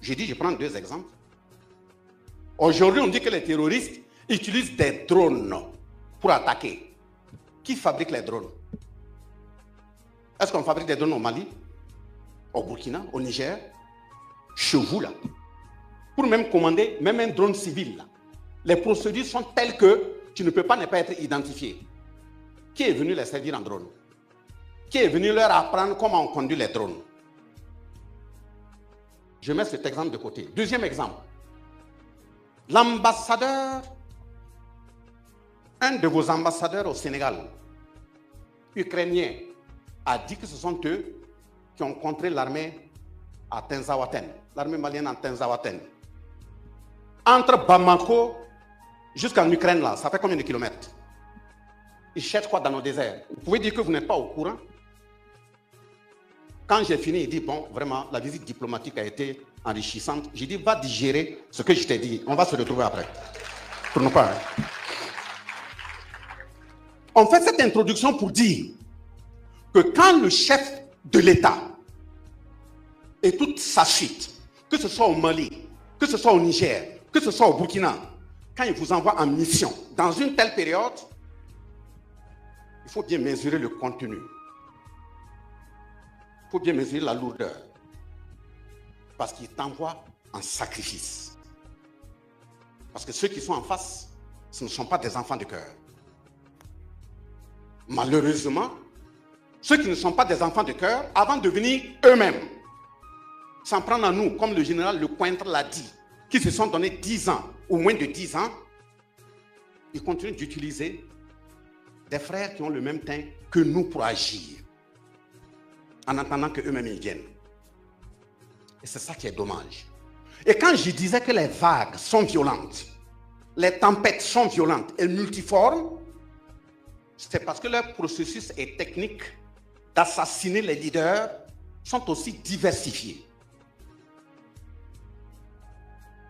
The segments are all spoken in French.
J'ai dit, je prends 2 exemples. Aujourd'hui, on dit que les terroristes utilisent des drones pour attaquer. Qui fabrique les drones? Est-ce qu'on fabrique des drones au Mali, au Burkina, au Niger, chez vous là? Pour même commander, même un drone civil là, les procédures sont telles que tu ne peux pas ne pas être identifié. Qui est venu les servir en drone? Qui est venu leur apprendre comment on conduit les drones? Je mets cet exemple de côté. Deuxième exemple. L'ambassadeur, un de vos ambassadeurs au Sénégal, ukrainien, a dit que ce sont eux qui ont contré l'armée à Tinzaouaten, l'armée malienne en Tinzaouaten. Entre Bamako jusqu'en Ukraine, là, ça fait combien de kilomètres? Ils cherchent quoi dans nos déserts? Vous pouvez dire que vous n'êtes pas au courant? Quand j'ai fini, il dit, bon, vraiment, la visite diplomatique a été enrichissante. J'ai dit, va digérer ce que je t'ai dit. On va se retrouver après. Pour nous pas. On fait cette introduction pour dire que quand le chef de l'État et toute sa suite, que ce soit au Mali, que ce soit au Niger, que ce soit au Burkina, quand il vous envoie en mission dans une telle période, il faut bien mesurer le contenu. Il faut bien mesurer la lourdeur. Parce qu'il t'envoie en sacrifice. Parce que ceux qui sont en face, ce ne sont pas des enfants de cœur. Malheureusement, ceux qui ne sont pas des enfants de cœur, avant de venir eux-mêmes, s'en prendre à nous, comme le général Lecointre l'a dit, qui se sont donné 10 ans, ou moins de 10 ans, ils continuent d'utiliser des frères qui ont le même teint que nous pour agir, en attendant qu'eux-mêmes ils viennent. Et c'est ça qui est dommage. Et quand je disais que les vagues sont violentes, les tempêtes sont violentes et multiformes, c'est parce que leur processus et technique d'assassiner les leaders sont aussi diversifiés.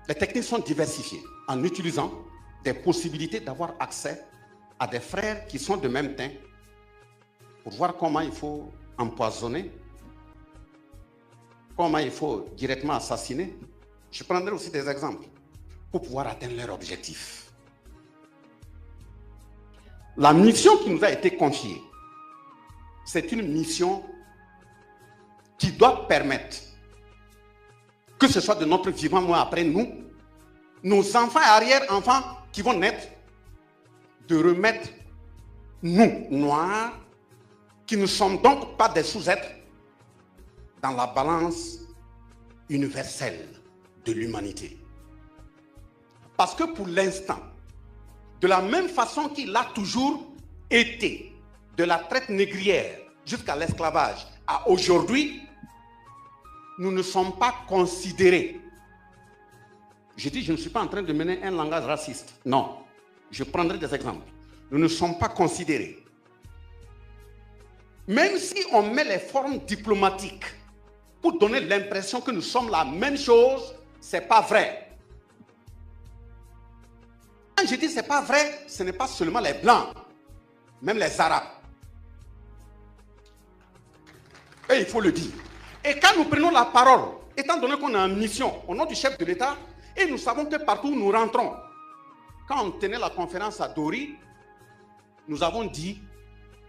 Les techniques sont diversifiées en utilisant des possibilités d'avoir accès à des frères qui sont de même teint pour voir comment il faut empoisonner, comment il faut directement assassiner. Je prendrai aussi des exemples pour pouvoir atteindre leur objectif. La mission qui nous a été confiée, c'est une mission qui doit permettre, que ce soit de notre vivant ou après nous, nos enfants et arrière-enfants qui vont naître, de remettre nous, noirs, qui ne sommes donc pas des sous-êtres, dans la balance universelle de l'humanité. Parce que pour l'instant, de la même façon qu'il a toujours été, de la traite négrière jusqu'à l'esclavage à aujourd'hui, nous ne sommes pas considérés. Je dis, je ne suis pas en train de mener un langage raciste. Non, je prendrai des exemples. Nous ne sommes pas considérés. Même si on met les formes diplomatiques pour donner l'impression que nous sommes la même chose, ce n'est pas vrai. Quand je dis ce n'est pas vrai, ce n'est pas seulement les Blancs, même les Arabes. Et il faut le dire. Et quand nous prenons la parole, étant donné qu'on est en mission au nom du chef de l'État, et nous savons que partout où nous rentrons, quand on tenait la conférence à Dori, nous avons dit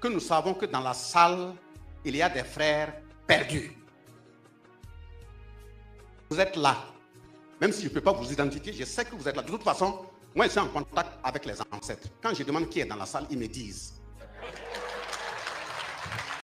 que nous savons que dans la salle, il y a des frères perdus. Vous êtes là. Même si je ne peux pas vous identifier, je sais que vous êtes là. De toute façon, moi, je suis en contact avec les ancêtres. Quand je demande qui est dans la salle, ils me disent.